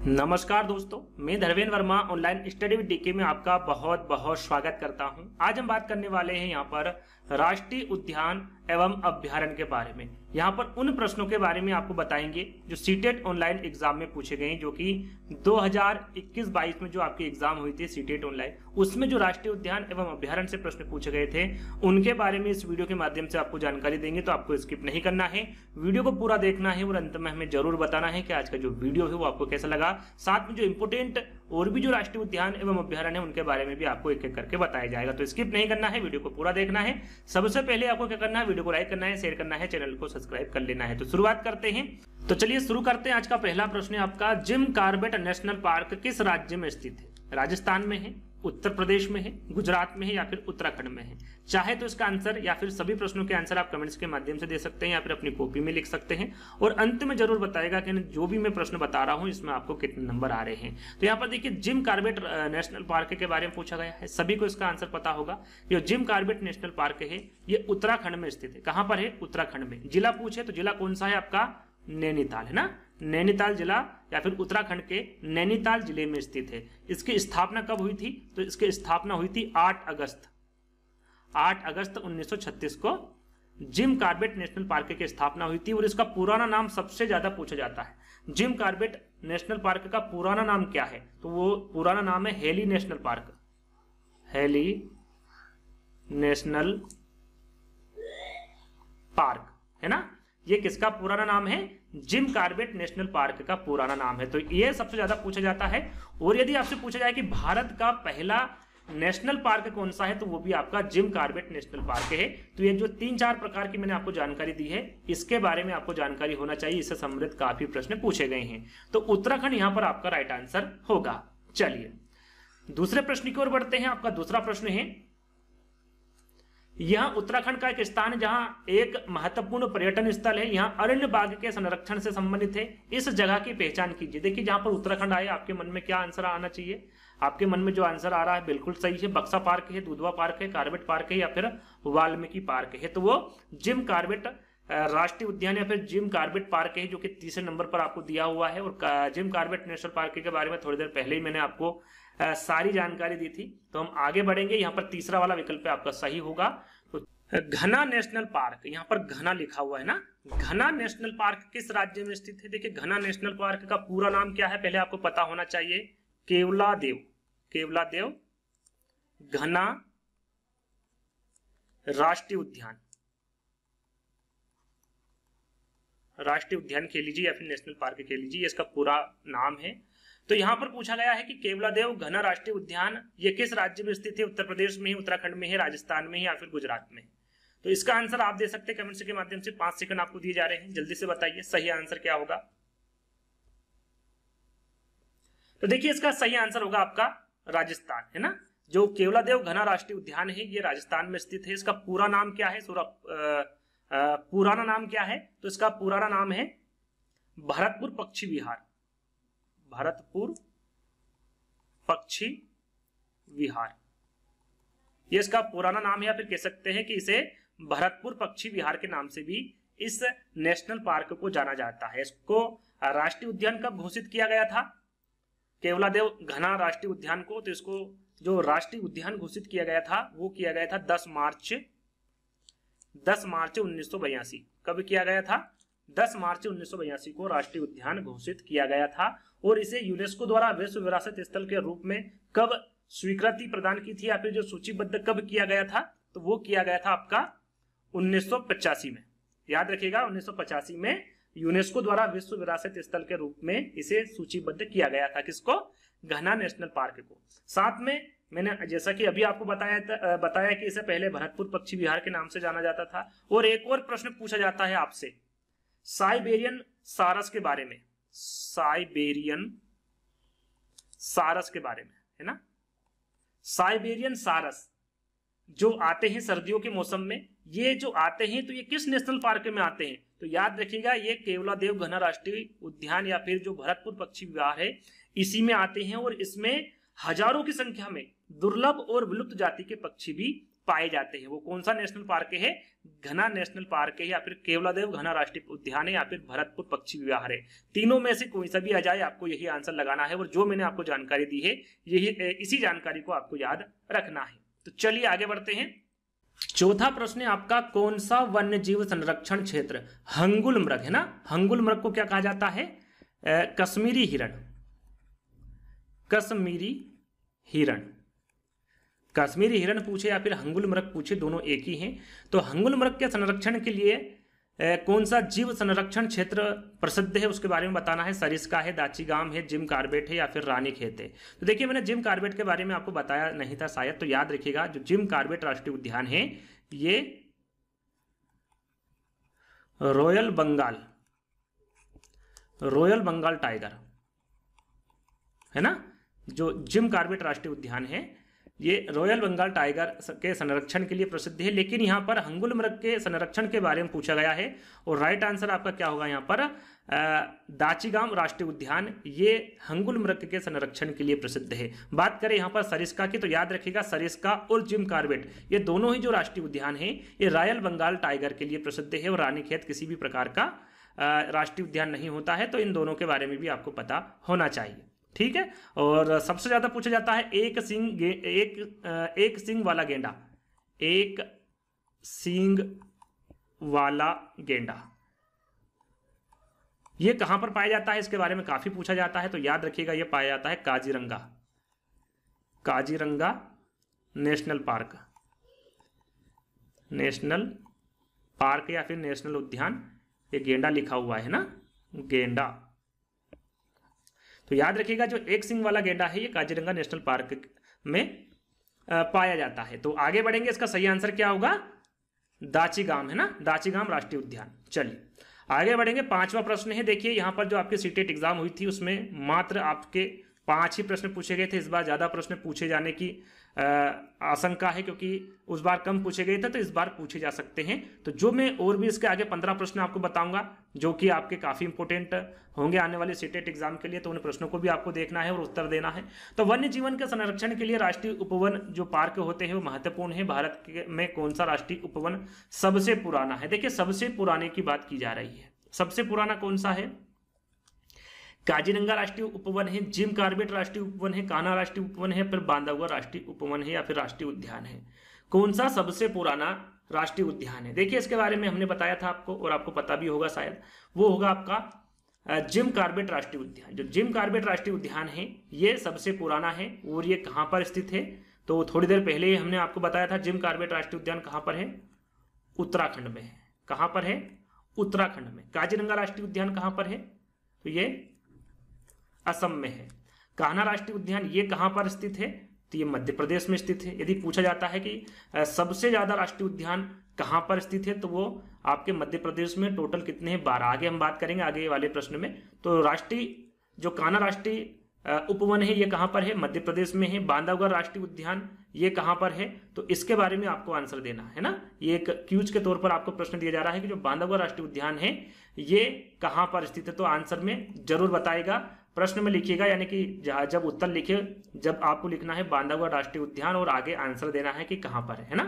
नमस्कार दोस्तों, मैं Dharmendra Verma online study with DK में आपका बहुत बहुत स्वागत करता हूं। आज हम बात करने वाले हैं यहाँ पर राष्ट्रीय उद्यान एवं अभ्यारण्य के बारे में। यहाँ पर उन प्रश्नों के बारे में आपको बताएंगे जो सीटेट ऑनलाइन एग्जाम में पूछे गए, जो कि 2021-22 में जो आपकी एग्जाम हुई थी सीटेट ऑनलाइन, उसमें जो राष्ट्रीय उद्यान एवं अभ्यारण्य से प्रश्न पूछे गए थे उनके बारे में इस वीडियो के माध्यम से आपको जानकारी देंगे। तो आपको स्किप नहीं करना है, वीडियो को पूरा देखना है और अंत में हमें जरूर बताना है कि आज का जो वीडियो है वो आपको कैसा लगा। साथ में जो इंपोर्टेंट और भी जो राष्ट्रीय उद्यान एवं अभ्यारण्य है उनके बारे में भी आपको एक एक करके बताया जाएगा। तो स्किप नहीं करना है, वीडियो को पूरा देखना है। सबसे पहले आपको क्या करना है, वीडियो को लाइक करना है, शेयर करना है, चैनल को सब्सक्राइब कर लेना है। तो शुरुआत करते हैं। तो चलिए शुरू करते हैं। आज का पहला प्रश्न है आपका, जिम कॉर्बेट नेशनल पार्क किस राज्य में स्थित है? राजस्थान में है, उत्तर प्रदेश में है, गुजरात में है या फिर उत्तराखंड में है? चाहे तो इसका आंसर या फिर सभी प्रश्नों के आंसर आप कमेंट्स के माध्यम से दे सकते हैं या फिर अपनी कॉपी में लिख सकते हैं और अंत में जरूर बताएगा कि जो भी मैं प्रश्न बता रहा हूं इसमें आपको कितने नंबर आ रहे हैं। तो यहाँ पर देखिए, जिम कॉर्बेट नेशनल पार्क के बारे में पूछा गया है। सभी को इसका आंसर पता होगा। ये जिम कॉर्बेट नेशनल पार्क है, ये उत्तराखंड में स्थित है। कहां पर है? उत्तराखंड में। जिला पूछे तो जिला कौन सा है आपका? नैनीताल है ना। नैनीताल जिला या फिर उत्तराखंड के नैनीताल जिले में स्थित है। इसकी स्थापना कब हुई थी? तो इसकी स्थापना हुई थी 8 अगस्त 1936 को जिम कॉर्बेट नेशनल पार्क की स्थापना हुई थी। और इसका पुराना नाम सबसे ज्यादा पूछा जाता है। जिम कॉर्बेट नेशनल पार्क का पुराना नाम क्या है? तो वो पुराना नाम है heli national park. Heli national park है ना। ये किसका पुराना नाम है? जिम कॉर्बेट नेशनल पार्क का पुराना नाम है। तो ये सबसे ज्यादा पूछा जाता है। और यदि आपसे पूछा जाए कि भारत का पहला नेशनल पार्क कौन सा है, तो वो भी आपका जिम कॉर्बेट नेशनल पार्क है। तो ये जो 3-4 प्रकार की मैंने आपको जानकारी दी है, इसके बारे में आपको जानकारी होना चाहिए। इससे संबंधित काफी प्रश्न पूछे गए हैं। तो उत्तराखंड यहां पर आपका राइट आंसर होगा। चलिए दूसरे प्रश्न की ओर बढ़ते हैं। आपका दूसरा प्रश्न है, यह उत्तराखंड का एक स्थान है जहां एक महत्वपूर्ण पर्यटन स्थल है। यहां अरण्य बाग के संरक्षण से संबंधित है। इस जगह की पहचान कीजिए। देखिए, जहां पर उत्तराखंड आए, आपके मन में क्या आंसर आना चाहिए? आपके मन में जो आंसर आ रहा है बिल्कुल सही है। बक्सा पार्क है, दुधवा पार्क है, कॉर्बेट पार्क है या फिर वाल्मीकि पार्क है। तो वो जिम कॉर्बेट राष्ट्रीय उद्यान या फिर जिम कॉर्बेट पार्क है, जो कि तीसरे नंबर पर आपको दिया हुआ है। और जिम कॉर्बेट नेशनल पार्क के बारे में थोड़ी देर पहले ही मैंने आपको सारी जानकारी दी थी। तो हम आगे बढ़ेंगे। यहाँ पर तीसरा वाला विकल्प आपका सही होगा। तो घना नेशनल पार्क, यहाँ पर घना लिखा हुआ है ना। घना नेशनल पार्क किस राज्य में स्थित है? देखिए, घना नेशनल पार्क का पूरा नाम क्या है पहले आपको पता होना चाहिए। केवलादेव। केवलादेव घना राष्ट्रीय उद्यान। राष्ट्रीय उद्यान कह लीजिए या फिर नेशनल पार्क कह लीजिए, इसका पूरा नाम है। तो यहां पर पूछा गया है कि केवलादेव घना राष्ट्रीय उद्यान ये किस राज्य में स्थित है? उत्तर प्रदेश में ही, उत्तराखंड में है, राजस्थान में या फिर गुजरात में? तो इसका आंसर आप दे सकते हैं कमेंट्स के माध्यम से। 5 सेकंड आपको दिए जा रहे हैं, जल्दी से बताइए सही आंसर क्या होगा। तो देखिए, इसका सही आंसर होगा आपका राजस्थान है ना। जो केवलादेव घना राष्ट्रीय उद्यान है ये राजस्थान में स्थित है। इसका पूरा नाम क्या है? पुराना नाम क्या है? तो इसका पुराना नाम है भरतपुर पक्षी विहार। भरतपुर पक्षी विहार, ये इसका पुराना नाम है। या फिर कह सकते हैं कि इसे भरतपुर पक्षी विहार के नाम से भी इस नेशनल पार्क को जाना जाता है। इसको राष्ट्रीय उद्यान कब घोषित किया गया था? केवलादेव घना राष्ट्रीय उद्यान को, तो इसको जो राष्ट्रीय उद्यान घोषित किया गया था वो किया गया था 10 मार्च 1982। कब किया गया था? 10 मार्च 1982 को राष्ट्रीय उद्यान घोषित किया गया था। और इसे यूनेस्को द्वारा विश्व विरासत स्थल के रूप में कब स्वीकृति प्रदान की थी या फिर जो सूचीबद्ध कब किया गया था? तो वो किया गया था आपका 1985 में। याद रखिएगा, 1985 में यूनेस्को द्वारा विश्व विरासत स्थल के रूप में इसे सूचीबद्ध किया गया था। किसको? घना नेशनल पार्क को। साथ में मैंने जैसा कि अभी आपको बताया कि इसे पहले भरतपुर पक्षी विहार के नाम से जाना जाता था। और एक और प्रश्न पूछा जाता है आपसे साइबेरियन सारस के बारे में। साइबेरियन सारस के बारे में है ना। साइबेरियन सारस जो आते हैं सर्दियों के मौसम में, ये जो आते हैं तो ये किस नेशनल पार्क में आते हैं? तो याद रखिएगा, ये केवलादेव घना राष्ट्रीय उद्यान या फिर जो भरतपुर पक्षी विहार है इसी में आते हैं। और इसमें हजारों की संख्या में दुर्लभ और विलुप्त जाति के पक्षी भी पाए जाते हैं। वो कौन सा नेशनल पार्क है? घना नेशनल पार्क है, या फिर केवलादेव घना राष्ट्रीय उद्यान है, या फिर भरतपुर पक्षी विहार है। तीनों में से कोई सा भी आ जाए आपको यही आंसर लगाना है, और जो मैंने आपको जानकारी दी है यही इसी जानकारी को आपको याद रखना है। तो चलिए आगे बढ़ते हैं। चौथा प्रश्न है आपका, कौन सा वन्य जीव संरक्षण क्षेत्र? हंगुल मृग है ना, हंगुल मृग को क्या कहा जाता है? कश्मीरी हिरण। कश्मीरी हिरण, कश्मीरी हिरण पूछे या फिर हंगुल मृग पूछे, दोनों एक ही हैं। तो हंगुल मृग के संरक्षण के लिए कौन सा जीव संरक्षण क्षेत्र प्रसिद्ध है उसके बारे में बताना है। सरिस्का है, दाचीगाम है, जिम कार्बेट है, या फिर रानीखेत है। तो देखिए मैंने जिम कार्बेट के बारे में आपको बताया नहीं था शायद, तो याद रखिएगा जो जिम कार्बेट राष्ट्रीय उद्यान है ये रॉयल बंगाल टाइगर है ना। जो जिम कार्बेट राष्ट्रीय उद्यान है ये रॉयल बंगाल टाइगर के संरक्षण के लिए प्रसिद्ध है। लेकिन यहाँ पर हंगुल मृग के संरक्षण के बारे में पूछा गया है, और राइट आंसर आपका क्या होगा यहाँ पर? दाचीगाम राष्ट्रीय उद्यान ये हंगुल मृग के संरक्षण के लिए प्रसिद्ध है। बात करें यहाँ पर सरिस्का की, तो याद रखिएगा सरिस्का और जिम कार्बेट ये दोनों ही जो राष्ट्रीय उद्यान है ये रॉयल बंगाल टाइगर के लिए प्रसिद्ध है, और रानीखेत किसी भी प्रकार का राष्ट्रीय उद्यान नहीं होता है। तो इन दोनों के बारे में भी आपको पता होना चाहिए, ठीक है। और सबसे ज्यादा पूछा जाता है एक सींग वाला गेंडा। एक सींग वाला गेंडा ये कहां पर पाया जाता है? इसके बारे में काफी पूछा जाता है। तो याद रखिएगा ये पाया जाता है काजीरंगा नेशनल पार्क या फिर नेशनल उद्यान। ये गेंडा लिखा हुआ है ना, गेंडा। तो याद रखिएगा जो एक सिंग वाला गेंडा है ये काजीरंगा नेशनल पार्क में पाया जाता है। तो आगे बढ़ेंगे, इसका सही आंसर क्या होगा? दाचीगाम है ना, दाचीगाम राष्ट्रीय उद्यान। चलिए आगे बढ़ेंगे। पांचवा प्रश्न है, देखिए यहाँ पर जो आपके सीटेट एग्जाम हुई थी उसमें मात्र आपके 5 ही प्रश्न पूछे गए थे। इस बार ज्यादा प्रश्न पूछे जाने की आशंका है, क्योंकि उस बार कम पूछे गए थे, तो इस बार पूछे जा सकते हैं। तो जो मैं और भी इसके आगे 15 प्रश्न आपको बताऊंगा जो कि आपके काफी इंपोर्टेंट होंगे आने वाले सीटेट एग्जाम के लिए, तो उन प्रश्नों को भी आपको देखना है और उत्तर देना है। तो वन्य जीवन के संरक्षण के लिए राष्ट्रीय उपवन जो पार्क होते हैं वो महत्वपूर्ण है। भारत में कौन सा राष्ट्रीय उपवन सबसे पुराना है? देखिए सबसे पुराने की बात की जा रही है, सबसे पुराना कौन सा है? काजीरंगा राष्ट्रीय उपवन है, जिम कार्बेट राष्ट्रीय उपवन है, कान्हा राष्ट्रीय उपवन है, फिर बांधवगढ़ राष्ट्रीय उपवन है, या फिर राष्ट्रीय उद्यान है। कौन सा सबसे पुराना राष्ट्रीय उद्यान है? देखिए इसके बारे में हमने बताया था आपको, और आपको पता भी होगा शायद, वो होगा आपका जिम कार्बेट राष्ट्रीय उद्यान। जो जिम कार्बेट राष्ट्रीय उद्यान है ये सबसे पुराना है, और ये कहाँ पर स्थित है? तो थोड़ी देर पहले ही हमने आपको बताया था जिम कार्बेट राष्ट्रीय उद्यान कहाँ पर है? उत्तराखंड में है। कहाँ पर है? उत्तराखंड में। काजीरंगा राष्ट्रीय उद्यान कहाँ पर है? तो ये असम में है। कान्हा राष्ट्रीय उद्यान ये कहां पर स्थित है? तो ये मध्य प्रदेश में स्थित है। यदि पूछा जाता है कि सबसे ज्यादा राष्ट्रीय उद्यान कहां पर स्थित है, तो वो आपके मध्य प्रदेश में टोटल कितने हैं? 12। आगे हम बात करेंगे आगे वाले प्रश्न में। तो राष्ट्रीय जो कान्हा राष्ट्रीय उपवन है ये कहां पर है? मध्य प्रदेश में है। बांधवगढ़ राष्ट्रीय उद्यान ये कहां पर है? तो इसके बारे में आपको आंसर देना है ना। ये एक क्यूज के तौर पर आपको प्रश्न दिया जा रहा है कि जो बांधवगढ़ राष्ट्रीय उद्यान है ये कहां पर स्थित है। तो आंसर में जरूर बताएगा, प्रश्न में लिखिएगा, यानी कि जब उत्तर लिखे जब आपको लिखना है बांधवगढ़ राष्ट्रीय उद्यान और आगे आंसर देना है कि कहां पर है ना।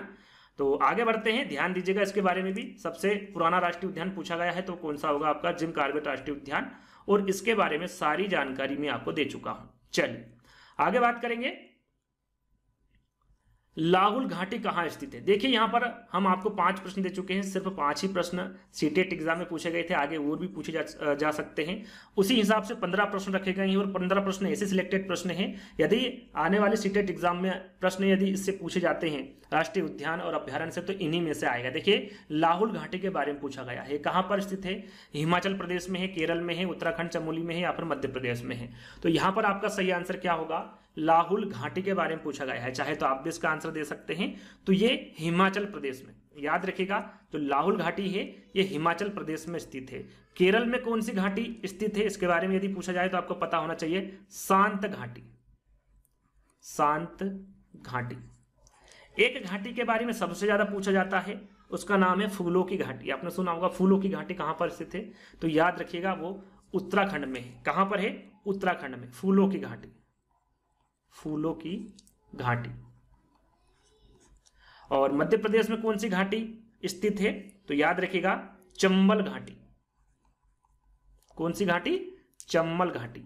तो आगे बढ़ते हैं, ध्यान दीजिएगा इसके बारे में भी। सबसे पुराना राष्ट्रीय उद्यान पूछा गया है तो कौन सा होगा आपका? जिम कार्बेट राष्ट्रीय उद्यान, और इसके बारे में सारी जानकारी मैं आपको दे चुका हूं। चलिए आगे बात करेंगे, लाहुल घाटी कहां स्थित है? देखिए यहां पर हम आपको 5 प्रश्न दे चुके हैं, सिर्फ 5 ही प्रश्न सीटेट एग्जाम में पूछे गए थे, आगे और भी पूछे जा सकते हैं। उसी हिसाब से 15 प्रश्न रखे गए हैं, और 15 प्रश्न ऐसे सिलेक्टेड प्रश्न हैं। यदि आने वाले सीटेट एग्जाम में प्रश्न यदि इससे पूछे जाते हैं राष्ट्रीय उद्यान और अभ्यारण्य से, तो इन्हीं में से आएगा। देखिए लाहुल घाटी के बारे में पूछा गया है, कहां पर स्थित है? हिमाचल प्रदेश में है, केरल में है, उत्तराखंड चमोली में है, या फिर मध्य प्रदेश में है। तो यहां पर आपका सही आंसर क्या होगा? लाहुल घाटी के बारे में पूछा गया है। चाहे तो आप भी इसका आंसर दे सकते हैं। तो ये हिमाचल प्रदेश में, याद रखिएगा जो लाहुल घाटी है ये हिमाचल प्रदेश में स्थित है। केरल में कौन सी घाटी स्थित है इसके बारे में यदि पूछा जाए तो आपको पता होना चाहिए, शांत घाटी। शांत घाटी। एक घाटी के बारे में सबसे ज्यादा पूछा जाता है, उसका नाम है फूलों की घाटी। आपने सुना होगा फूलों की घाटी कहां पर स्थित है? तो याद रखिएगा वो उत्तराखंड में है। कहां पर है? उत्तराखंड में फूलों की घाटी। फूलों की घाटी। और मध्य प्रदेश में कौन सी घाटी स्थित है? तो याद रखिएगा चंबल घाटी। कौन सी घाटी? चंबल घाटी।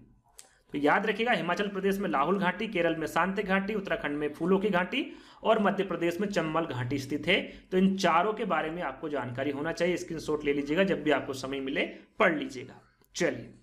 तो याद रखिएगा हिमाचल प्रदेश में लाहौल घाटी, केरल में शांति घाटी, उत्तराखंड में फूलों की घाटी और मध्य प्रदेश में चंबल घाटी स्थित है। तो इन चारों के बारे में आपको जानकारी होना चाहिए। स्क्रीनशॉट ले लीजिएगा, जब भी आपको समय मिले पढ़ लीजिएगा। चलिए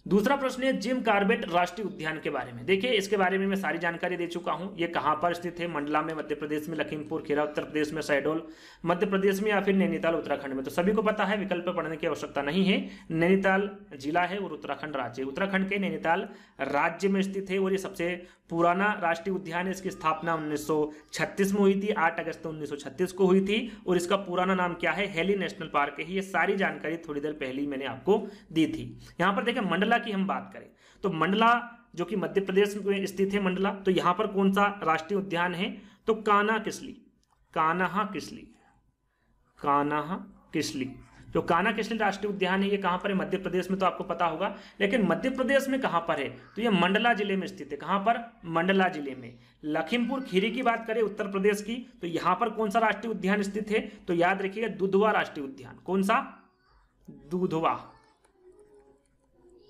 दूसरा प्रश्न है जिम कॉर्बेट राष्ट्रीय उद्यान के बारे में। देखिए इसके बारे में मैं सारी जानकारी दे चुका हूं। ये कहां पर स्थित है? मंडला में मध्य प्रदेश में, लखीमपुर खीरा उत्तर प्रदेश में, शहडोल मध्य प्रदेश में या फिर नैनीताल उत्तराखंड में। तो सभी को पता है, विकल्प पढ़ने की आवश्यकता नहीं है। नैनीताल जिला है और उत्तराखंड राज्य, उत्तराखंड के नैनीताल राज्य में स्थित है और ये सबसे पुराना राष्ट्रीय उद्यान है। इसकी स्थापना 1936 में हुई थी, 8 अगस्त 1936 को हुई थी और इसका पुराना नाम क्या है? हेली नेशनल पार्क है। ये सारी जानकारी थोड़ी देर पहले ही मैंने आपको दी थी। यहाँ पर देखिए मंडला की हम बात करें तो मंडला जो कि मध्य प्रदेश में स्थित है मंडला, तो यहाँ पर कौन सा राष्ट्रीय उद्यान है? तो कान्हा किसली, कान्हा किसली, कान्हा किसली। जो कान्हा किसली राष्ट्रीय उद्यान है ये कहां पर है? मध्य प्रदेश में, तो आपको पता होगा। लेकिन मध्य प्रदेश में कहां पर है? तो ये मंडला जिले में स्थित है। कहां पर? मंडला जिले में। लखीमपुर खीरी की बात करें उत्तर प्रदेश की, तो यहां पर कौन सा राष्ट्रीय उद्यान स्थित है? तो याद रखिएगा दुधवा राष्ट्रीय उद्यान। कौन सा? दुधवा,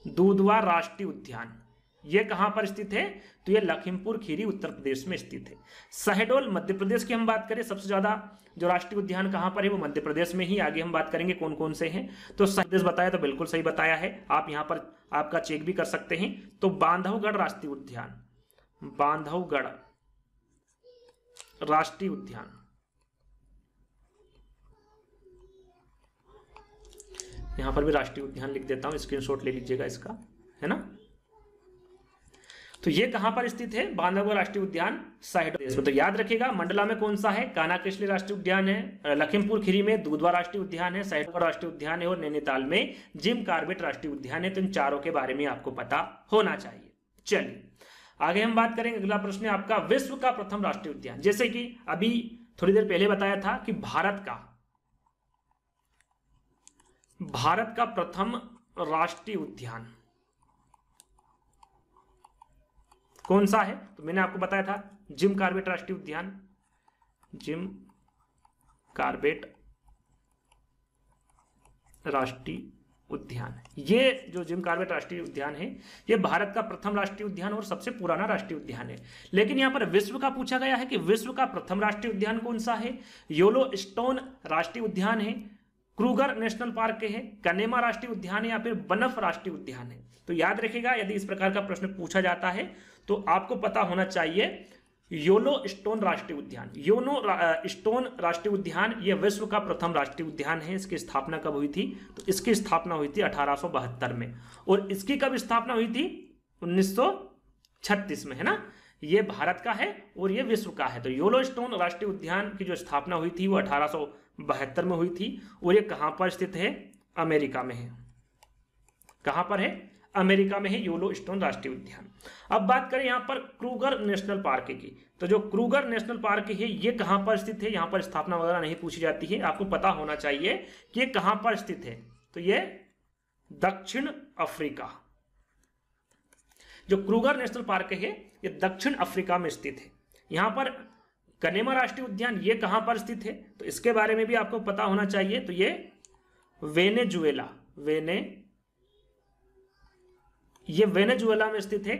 दुधवा राष्ट्रीय उद्यान। ये कहां पर स्थित है? तो ये लखीमपुर खीरी उत्तर प्रदेश में स्थित है। शहडोल मध्य प्रदेश की हम बात करें, सबसे ज्यादा जो राष्ट्रीय उद्यान कहां पर है वो मध्य प्रदेश में ही। आगे हम बात करेंगे कौन कौन से हैं। तो प्रदेश बताया तो बिल्कुल सही बताया है, आप यहां पर आपका चेक भी कर सकते हैं। तो बांधवगढ़ राष्ट्रीय उद्यान, बांधवगढ़ राष्ट्रीय उद्यान, यहां पर भी राष्ट्रीय उद्यान लिख देता हूं, स्क्रीनशॉट ले लीजिएगा इसका, है ना। तो ये कहां पर स्थित है? बांधवगढ़ राष्ट्रीय उद्यान शहडोल में। तो याद रखिएगा मंडला में कौन सा है? कान्हा किसली राष्ट्रीय उद्यान है, लखीमपुर खीरी में दुधवा राष्ट्रीय उद्यान है, शहडोल राष्ट्रीय उद्यान है और नैनीताल में जिम कॉर्बेट राष्ट्रीय उद्यान है। तो इन चारों के बारे में आपको पता होना चाहिए। चलिए आगे हम बात करेंगे। अगला प्रश्न है आपका विश्व का प्रथम राष्ट्रीय उद्यान। जैसे कि अभी थोड़ी देर पहले बताया था कि भारत का प्रथम राष्ट्रीय उद्यान कौन सा है? तो मैंने आपको बताया था जिम कॉर्बेट राष्ट्रीय उद्यान, जिम कॉर्बेट राष्ट्रीय उद्यान। ये जो जिम कॉर्बेट राष्ट्रीय उद्यान है ये भारत का प्रथम राष्ट्रीय उद्यान और सबसे पुराना राष्ट्रीय उद्यान है। लेकिन यहां पर विश्व का पूछा गया है कि विश्व का प्रथम राष्ट्रीय उद्यान कौन सा है? येलोस्टोन राष्ट्रीय उद्यान है, क्रूगर नेशनल पार्क है, कनेमा राष्ट्रीय उद्यान है या फिर बनफ राष्ट्रीय उद्यान है। तो याद रखिएगा यदि इस प्रकार का प्रश्न पूछा जाता है तो आपको पता होना चाहिए येलोस्टोन राष्ट्रीय उद्यान। येलोस्टोन राष्ट्रीय उद्यान ये विश्व का प्रथम राष्ट्रीय उद्यान है। इसकी स्थापना कब हुई थी? तो इसकी स्थापना हुई थी 1872 में। और इसकी कब स्थापना हुई थी? 1936 में, है ना। ये भारत का है और ये विश्व का है। तो येलोस्टोन राष्ट्रीय उद्यान की जो स्थापना हुई थी वो 1872 में हुई थी और ये कहां पर स्थित है? अमेरिका में है। कहां पर है? अमेरिका में है येलोस्टोन राष्ट्रीय उद्यान। अब बात करें यहां पर क्रूगर नेशनल पार्क की, तो जो क्रूगर नेशनल पार्क है ये कहां पर स्थित है? यहां पर स्थापना वगैरह नहीं पूछी जाती है, आपको पता होना चाहिए कि ये कहां पर स्थित है। तो ये दक्षिण अफ्रीका, जो क्रूगर नेशनल पार्क है ये दक्षिण अफ्रीका में स्थित है। यहां पर कनेमा राष्ट्रीय उद्यान ये कहां पर स्थित है? तो इसके बारे में भी आपको पता होना चाहिए। तो ये वेनेजुएला, ये वेनेजुएला में स्थित है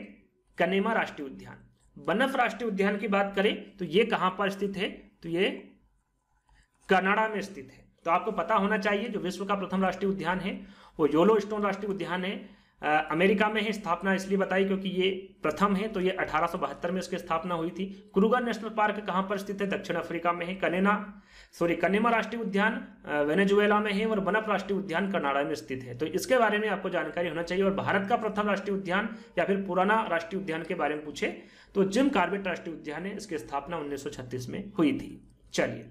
कनेमा राष्ट्रीय उद्यान। बनफ राष्ट्रीय उद्यान की बात करें तो ये कहां पर स्थित है? तो ये कनाडा में स्थित है। तो आपको पता होना चाहिए जो विश्व का प्रथम राष्ट्रीय उद्यान है वो येलोस्टोन राष्ट्रीय उद्यान है। अमेरिका में है, स्थापना इसलिए बताई क्योंकि ये प्रथम है। तो ये 1872 में इसकी स्थापना हुई थी। क्रूगर नेशनल पार्क कहां पर स्थित है? दक्षिण अफ्रीका में है। कनेमा राष्ट्रीय उद्यान वेनेजुएला में है और बनफ राष्ट्रीय उद्यान कनाडा में स्थित है। तो इसके बारे में आपको जानकारी होना चाहिए। और भारत का प्रथम राष्ट्रीय उद्यान या फिर पुराना राष्ट्रीय उद्यान के बारे में पूछे तो जिम कॉर्बेट राष्ट्रीय उद्यान है, इसकी स्थापना 1936 में हुई थी। चलिए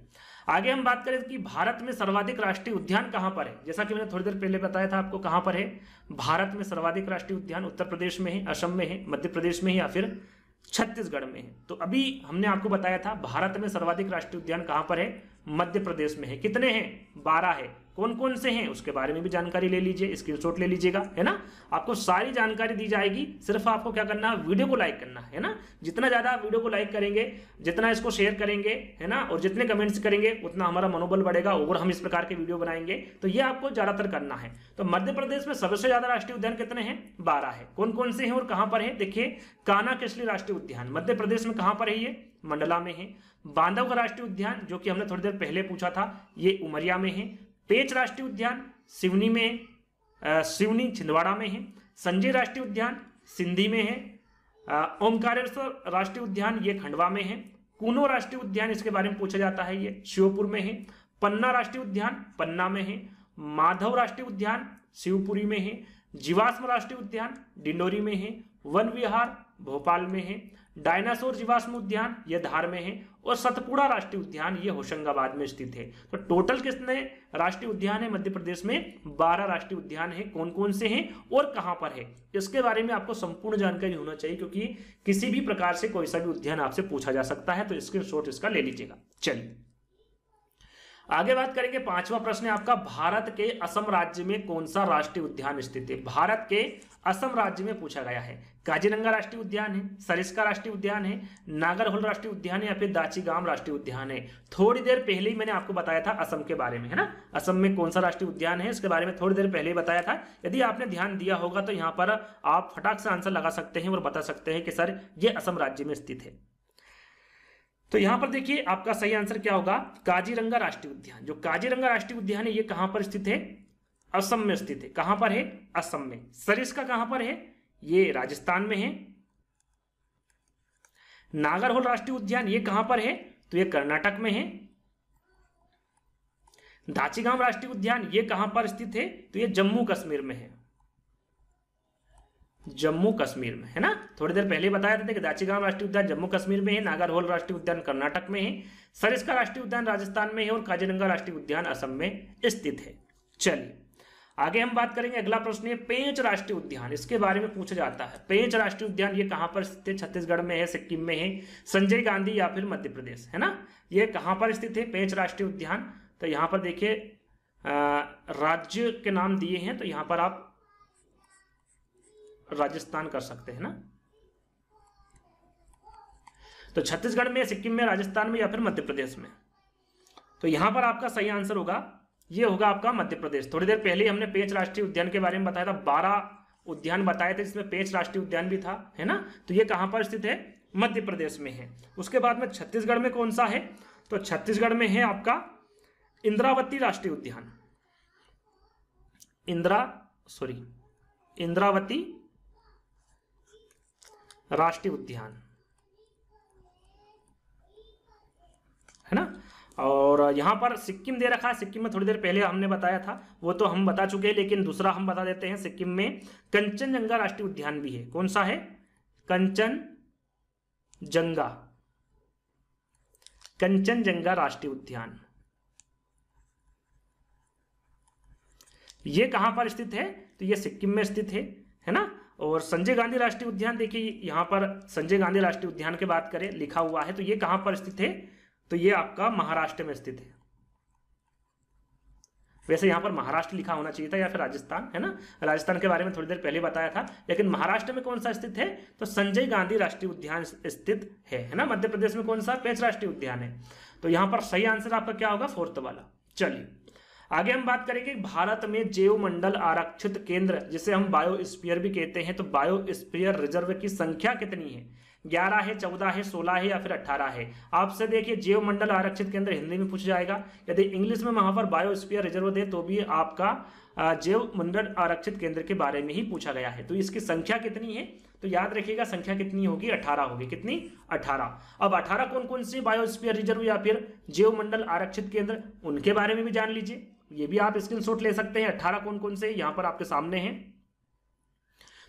आगे हम बात करें कि भारत में सर्वाधिक राष्ट्रीय उद्यान कहां पर है। जैसा कि मैंने थोड़ी देर पहले बताया था आपको कहां पर है। भारत में सर्वाधिक राष्ट्रीय उद्यान उत्तर प्रदेश में है, असम में है, मध्य प्रदेश में है या फिर छत्तीसगढ़ में है। तो अभी हमने आपको बताया था भारत में सर्वाधिक राष्ट्रीय उद्यान कहां पर है? मध्य प्रदेश में है। कितने हैं? 12 है। कौन कौन से हैं उसके बारे में भी जानकारी ले लीजिए, स्क्रीनशॉट ले लीजिएगा, है ना। आपको सारी जानकारी दी जाएगी, सिर्फ आपको क्या करना है, वीडियो को लाइक करना है ना। जितना ज्यादा वीडियो को लाइक करेंगे, जितना इसको शेयर करेंगे, है ना, और जितने कमेंट्स करेंगे उतना हमारा मनोबल बढ़ेगा और हम इस प्रकार के वीडियो बनाएंगे। तो ये आपको ज्यादातर करना है। तो मध्य प्रदेश में सबसे ज्यादा राष्ट्रीय उद्यान कितने हैं? 12 है। कौन कौन से हैं और कहां पर है? देखिए, कान्हा केसरी राष्ट्रीय उद्यान मध्य प्रदेश में कहां पर है? ये मंडला में है। बांधवगढ़ राष्ट्रीय उद्यान जो कि हमने थोड़ी देर पहले पूछा था, ये उमरिया में है। पेंच राष्ट्रीय उद्यान सिवनी में, सिवनी छिंदवाड़ा में है। संजय राष्ट्रीय उद्यान सिंधी में है। ओमकारेश्वर राष्ट्रीय उद्यान ये खंडवा में है। कूनो राष्ट्रीय उद्यान इसके बारे में पूछा जाता है, ये श्योपुर में है। पन्ना राष्ट्रीय उद्यान पन्ना में है। माधव राष्ट्रीय उद्यान शिवपुरी में है। जीवाश्म राष्ट्रीय उद्यान डिंडोरी में है। वन विहार भोपाल में है। डायनासोर जीवाश्म उद्यान ये धार में है। और सतपुड़ा राष्ट्रीय उद्यान ये होशंगाबाद में स्थित है। तो टोटल कितने राष्ट्रीय उद्यान है मध्य प्रदेश में? 12 राष्ट्रीय उद्यान है। कौन कौन से हैं और कहां पर है, इसके बारे में आपको संपूर्ण जानकारी होना चाहिए, क्योंकि किसी भी प्रकार से कोई सा भी उद्यान आपसे पूछा जा सकता है। तो स्क्रीनशॉट इसका ले लीजिएगा। चलिए आगे बात करेंगे। 5वां प्रश्न है आपका, भारत के असम राज्य में कौन सा राष्ट्रीय उद्यान स्थित है? भारत के असम राज्य में पूछा गया है। काजीरंगा राष्ट्रीय उद्यान है, सरिस्का राष्ट्रीय उद्यान है, नागरहोल राष्ट्रीय उद्यान है या फिर दाचीगाम राष्ट्रीय उद्यान है। थोड़ी देर पहले ही मैंने आपको बताया था असम के बारे में, है ना। असम में कौन सा राष्ट्रीय उद्यान है इसके बारे में थोड़ी देर पहले ही बताया था। यदि आपने ध्यान दिया होगा तो यहाँ पर आप फटाक से आंसर लगा सकते हैं और बता सकते हैं कि सर ये असम राज्य में स्थित है। तो यहां पर देखिए आपका सही आंसर क्या होगा, काजीरंगा राष्ट्रीय उद्यान। जो काजीरंगा राष्ट्रीय उद्यान है ये कहां पर स्थित है? असम में स्थित है। कहां पर है? असम में। सरिस्का कहां पर है? ये राजस्थान में है। नागरहोल राष्ट्रीय उद्यान ये कहां पर है? तो ये कर्नाटक में है। दाचीगाम राष्ट्रीय उद्यान ये कहां पर स्थित है? तो ये जम्मू कश्मीर में है। जम्मू कश्मीर में, है ना। थोड़ी देर पहले बताया था कि दाचीगाम राष्ट्रीय उद्यान जम्मू कश्मीर में है, नागरहोल राष्ट्रीय उद्यान कर्नाटक में है, सरिस्का राष्ट्रीय उद्यान राजस्थान में है और काजीरंगा राष्ट्रीय उद्यान असम में स्थित है। चलिए आगे हम बात करेंगे। अगला प्रश्न है पेंच राष्ट्रीय उद्यान, इसके बारे में पूछा जाता है। पेंच राष्ट्रीय उद्यान ये कहां पर स्थित है? छत्तीसगढ़ में है, सिक्किम में है, संजय गांधी या फिर मध्य प्रदेश, है ना। ये कहां पर स्थित है पेंच राष्ट्रीय उद्यान? तो यहां पर देखिए राज्य के नाम दिए हैं, तो यहां पर आप राजस्थान कर सकते हैं ना। तो छत्तीसगढ़ में, सिक्किम में, राजस्थान में या फिर मध्य प्रदेश में। तो यहां पर आपका सही आंसर होगा, ये होगा आपका मध्य प्रदेश। थोड़ी देर पहले हमने पेंच राष्ट्रीय उद्यान के बारे में बताया था, 12 उद्यान बताए थे जिसमें पेंच राष्ट्रीय उद्यान भी था, है ना। तो ये कहां पर स्थित है? मध्य प्रदेश में है। उसके बाद में छत्तीसगढ़ में कौन सा है? तो छत्तीसगढ़ में है आपका इंद्रावती राष्ट्रीय उद्यान। इंद्रावती राष्ट्रीय उद्यान, है ना। और यहां पर सिक्किम दे रखा है। सिक्किम में थोड़ी देर पहले हमने बताया था, वो तो हम बता चुके हैं, लेकिन दूसरा हम बता देते हैं। सिक्किम में कंचनजंगा राष्ट्रीय उद्यान भी है। कौन सा है? कंचनजंगा राष्ट्रीय उद्यान। ये कहां पर स्थित है? तो ये सिक्किम में स्थित है ना। और संजय गांधी राष्ट्रीय उद्यान, देखिए यहां पर संजय गांधी राष्ट्रीय उद्यान की बात करें, लिखा हुआ है, तो ये कहां पर स्थित है? तो ये आपका महाराष्ट्र में स्थित है। वैसे यहां पर महाराष्ट्र लिखा होना चाहिए था या फिर राजस्थान, है ना। राजस्थान के बारे में थोड़ी देर पहले बताया था, लेकिन महाराष्ट्र में कौन सा स्थित है? तो संजय गांधी राष्ट्रीय उद्यान स्थित है ना। मध्य प्रदेश में कौन सा? पेंच राष्ट्रीय उद्यान है। तो यहां पर सही आंसर आपका क्या होगा? 4th वाला। चलिए आगे हम बात करेंगे भारत में जैव मंडल आरक्षित केंद्र, जिसे हम बायोस्फीयर भी कहते हैं, तो बायोस्फीयर रिजर्व की संख्या कितनी है? 11 है, 14 है, 16 है या फिर 18 है? आपसे देखिए जैव मंडल आरक्षित केंद्र हिंदी में पूछा जाएगा। यदि इंग्लिश में वहां पर बायोस्फीयर रिजर्व दे तो भी आपका जैव मंडल आरक्षित केंद्र के बारे में ही पूछा गया है। तो इसकी संख्या कितनी है? तो याद रखिएगा संख्या कितनी होगी? 18 होगी। कितनी? 18। अब 18 कौन कौन सी बायोस्फीयर रिजर्व या फिर जैव मंडल आरक्षित केंद्र, उनके बारे में भी जान लीजिए। ये भी आप स्क्रीनशॉट ले सकते हैं। 18 कौन कौन से यहां पर आपके सामने हैं।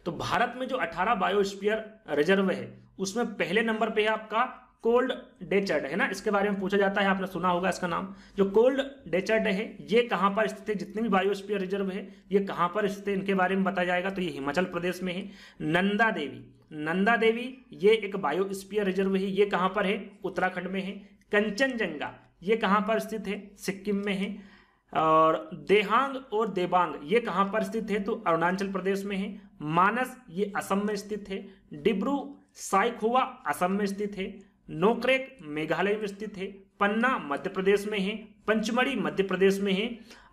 तो भारत में जो 18 बायोस्फीयर रिजर्व है उसमें पहले नंबर पे है आपका कोल्ड डेजर्ट, है ना। इसके बारे में पूछा जाता है, आपने सुना होगा इसका नाम। जो कोल्ड डेजर्ट है ये कहां पर स्थित है? जितने भी बायोस्फीयर रिजर्व है ये कहां पर स्थित है, इनके बारे में बताया जाएगा। तो ये हिमाचल प्रदेश में है। नंदा देवी ये एक बायोस्फीयर रिजर्व है, ये कहां पर है? उत्तराखंड में है। कंचनजंगा ये कहां पर स्थित है? सिक्किम में है। और देहांग और देबांग ये कहां पर स्थित है? तो अरुणाचल प्रदेश में है। मानस ये असम में स्थित है। डिब्रू साइखोवा असम में स्थित है। नोकरेक मेघालय में स्थित है। पन्ना मध्य प्रदेश में है। पंचमढ़ी मध्य प्रदेश में है।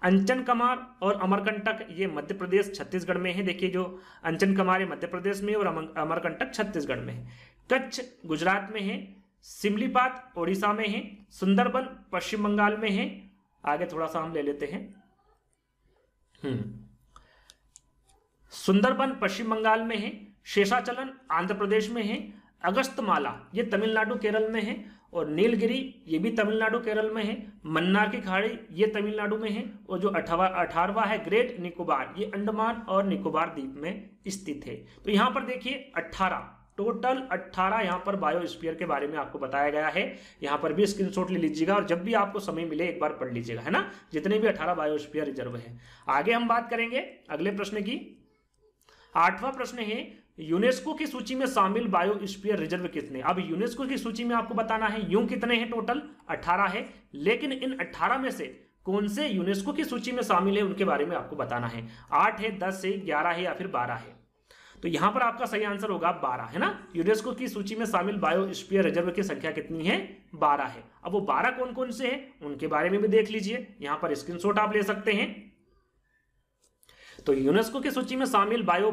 अंचन कमार और अमरकंटक ये मध्य प्रदेश छत्तीसगढ़ में है। देखिए जो अंचन कमार मध्य प्रदेश में और अमरकंटक छत्तीसगढ़ में है। कच्छ गुजरात में है। सिमलीपात ओडिशा में है। सुंदरबन पश्चिम बंगाल में है। आगे थोड़ा सा हम ले लेते हैं। सुंदरबन पश्चिम बंगाल में है। शेषाचलन आंध्र प्रदेश में है। अगस्तमाला ये तमिलनाडु केरल में है। और नीलगिरी ये भी तमिलनाडु केरल में है। मन्नार की खाड़ी ये तमिलनाडु में है। और जो 18वां है ग्रेट निकोबार ये अंडमान और निकोबार द्वीप में स्थित है। तो यहां पर देखिए 18 टोटल 18 यहाँ पर बायोस्फीयर के बारे में आपको बताया गया है। यहाँ पर भी स्क्रीनशॉट ले लीजिएगा और जब भी आपको समय मिले एक बार पढ़ लीजिएगा, है ना, जितने भी 18 बायोस्फीयर रिजर्व है। आगे हम बात करेंगे अगले प्रश्न की। 8वां प्रश्न है यूनेस्को की सूची में शामिल बायोस्फीयर रिजर्व कितने? अब यूनेस्को की सूची में आपको बताना है यूं कितने हैं, टोटल 18 है, लेकिन इन 18 में से कौन से यूनेस्को की सूची में शामिल है उनके बारे में आपको बताना है। 8 है, 10 है, 11 है या फिर 12 है। तो यहां पर आपका सही आंसर होगा 12, है ना। यूनेस्को की सूची में शामिल बायोस्फीयर रिजर्व की संख्या कितनी है? 12 है। अब वो 12 कौन कौन से हैं उनके बारे में भी देख लीजिए, यहां पर स्क्रीनशॉट आप ले सकते हैं। तो यूनेस्को की सूची में शामिल 12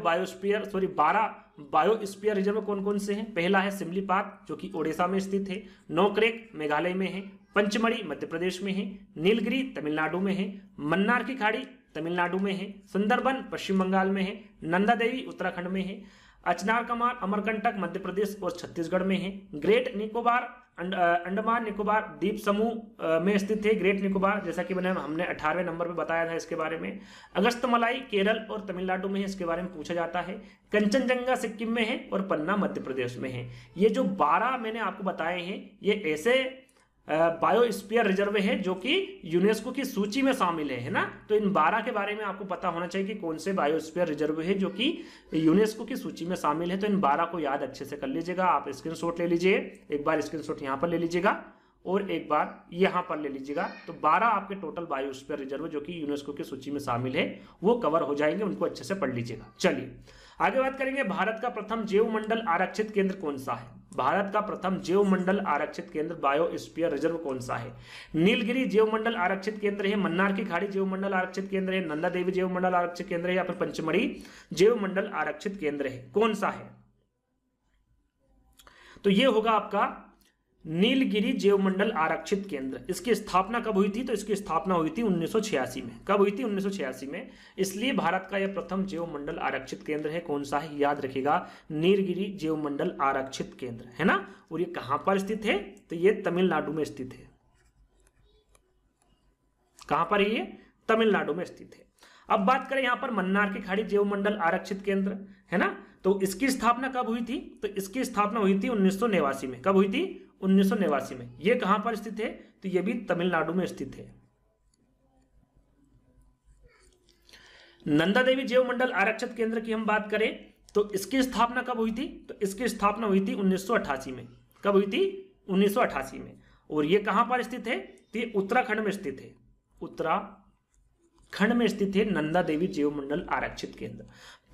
बायोस्फीयर रिजर्व कौन कौन से हैं? पहला है सिमलीपात जो कि ओडिशा में स्थित है। नोकरेक मेघालय में है। पंचमढ़ी मध्य प्रदेश में है। नीलगिरी तमिलनाडु में है। मन्नार की खाड़ी तमिलनाडु में है। सुंदरबन पश्चिम बंगाल में है। नंदा देवी उत्तराखंड में है। अचनार कमार अमरकंटक मध्य प्रदेश और छत्तीसगढ़ में है। ग्रेट निकोबार अंडमान निकोबार द्वीप समूह में स्थित है। ग्रेट निकोबार जैसा कि हमने 18वें नंबर पे बताया था इसके बारे में। अगस्तमलाई केरल और तमिलनाडु में है, इसके बारे में पूछा जाता है। कंचनजंगा सिक्किम में है और पन्ना मध्य प्रदेश में है। ये जो 12 मैंने आपको बताए हैं ये ऐसे बायोस्फीयर रिजर्व है जो कि यूनेस्को की सूची में शामिल है ना। तो इन 12 के बारे में आपको पता होना चाहिए कि कौन से बायोस्फीयर रिजर्व है जो कि यूनेस्को की सूची में शामिल है। तो इन 12 को याद अच्छे से कर लीजिएगा। आप स्क्रीनशॉट ले लीजिए, एक बार स्क्रीनशॉट यहाँ पर ले लीजिएगा और एक बार यहाँ पर ले लीजिएगा। तो 12 आपके टोटल बायोस्फीयर रिजर्व जो कि यूनेस्को की सूची में शामिल है वो कवर हो जाएंगे, उनको अच्छे से पढ़ लीजिएगा। चलिए आगे बात करेंगे। भारत का प्रथम जैव मंडल आरक्षित केंद्र कौन सा है? भारत का प्रथम जैव मंडल आरक्षित केंद्र बायोस्फीयर रिजर्व कौन सा है? नीलगिरी जैव मंडल आरक्षित केंद्र है। मन्नार की खाड़ी जैव मंडल आरक्षित केंद्र है। नंदा देवी जैव मंडल आरक्षित केंद्र है या फिर पंचमढ़ी जैव मंडल आरक्षित केंद्र है? कौन सा है? तो ये होगा आपका नीलगिरी जैव मंडल आरक्षित केंद्र। इसकी स्थापना कब हुई थी? तो इसकी स्थापना हुई थी 1986 में। कब हुई थी? 1986 में। इसलिए भारत का यह प्रथम जैव मंडल आरक्षित केंद्र है। कौन सा है? याद रखिएगा, नीलगिरी जैव मंडल आरक्षित केंद्र, है ना। और ये कहां पर स्थित है? तो ये तमिलनाडु में स्थित है। कहां पर है ये? तमिलनाडु में स्थित है। अब बात करें यहां पर मन्नार की खाड़ी जैव मंडल आरक्षित केंद्र, है ना। तो इसकी स्थापना कब हुई थी? तो इसकी स्थापना हुई थी 1989 में। कब हुई थी? 1989 में। ये कहां पर स्थित है? तो ये भी तमिलनाडु में स्थित है। नंदा देवी जैव मंडल आरक्षित केंद्र की हम बात करें तो इसकी स्थापना कब हुई थी? तो इसकी स्थापना हुई थी 1988 में। कब हुई थी? 1988 में। और ये कहां पर स्थित है? तो ये उत्तराखंड में स्थित है। उत्तराखंड में स्थित है नंदा देवी जैव मंडल आरक्षित केंद्र।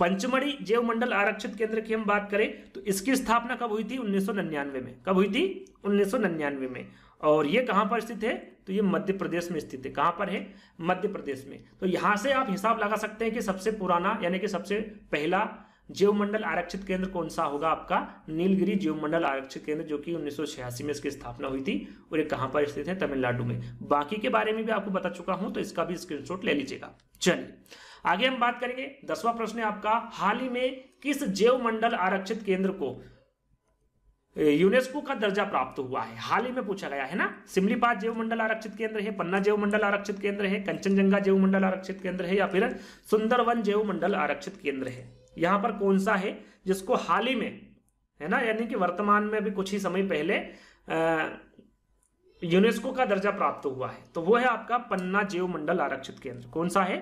पंचमढ़ी जैव मंडल आरक्षित केंद्र की हम बात करें तो इसकी स्थापना कब हुई थी? 1999 में। कब हुई थी? 1999 में। और ये कहां पर स्थित है? तो ये मध्य प्रदेश में स्थित है। कहां पर है? मध्य प्रदेश में। तो यहां से आप हिसाब लगा सकते हैं कि सबसे पुराना यानी कि सबसे पहला जैव मंडल आरक्षित केंद्र कौन सा होगा? आपका नीलगिरी जैव मंडल आरक्षित केंद्र जो कि 1986 में इसकी स्थापना हुई थी। और ये कहां पर स्थित है? तमिलनाडु में। बाकी के बारे में भी आपको बता चुका हूं तो इसका भी स्क्रीनशॉट ले लीजिएगा। चलिए आगे हम बात करेंगे। 10वां प्रश्न है आपका, हाल ही में किस जैव मंडल आरक्षित केंद्र को यूनेस्को का दर्जा प्राप्त हुआ है? हाल ही में पूछा गया है ना। सिमलीपात जैव मंडल आरक्षित केंद्र है। पन्ना जैव मंडल आरक्षित केंद्र है। कंचनजंगा जैव मंडल आरक्षित केंद्र है या फिर सुंदरवन जैव मंडल आरक्षित केंद्र है? यहां पर कौन सा है जिसको हाल ही में, है ना, यानी कि वर्तमान में अभी कुछ ही समय पहले यूनेस्को का दर्जा प्राप्त हुआ है? तो वो है आपका पन्ना जैव मंडल आरक्षित केंद्र। कौन सा है?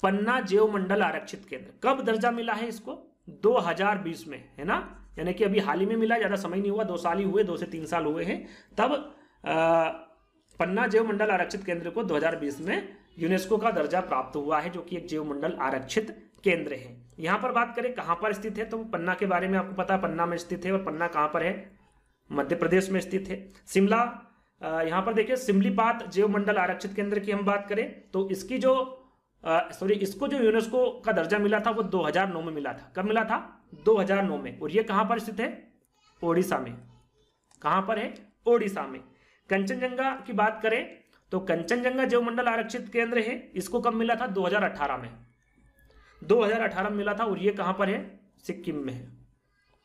पन्ना जैव मंडल आरक्षित केंद्र। कब दर्जा मिला है इसको? 2020 में, है ना। यानी कि अभी हाल ही में मिला, ज्यादा समय नहीं हुआ, 2 साल ही हुए, 2 से 3 साल हुए हैं। तब पन्ना जैव मंडल आरक्षित केंद्र को 2020 में यूनेस्को का दर्जा प्राप्त हुआ है, जो कि एक जैव मंडल आरक्षित केंद्र है। यहाँ पर बात करें कहाँ पर स्थित है, तो पन्ना के बारे में आपको पता है, पन्ना में स्थित है। और पन्ना कहाँ पर है? मध्य प्रदेश में स्थित है। शिमला, यहाँ पर देखिए सिमलीपाल जैव मंडल आरक्षित केंद्र की हम बात करें तो इसकी जो इसको जो यूनेस्को का दर्जा मिला था वो 2009 में मिला था। कब मिला था? 2009 में। और ये कहाँ पर स्थित है? ओडिशा में। कहाँ पर है? ओडिशा में। कंचनजंगा की बात करें तो कंचनजंगा जैव मंडल आरक्षित केंद्र है, इसको कब मिला था? 2018 में। 2018 में मिला था। और ये कहाँ पर है? सिक्किम में है।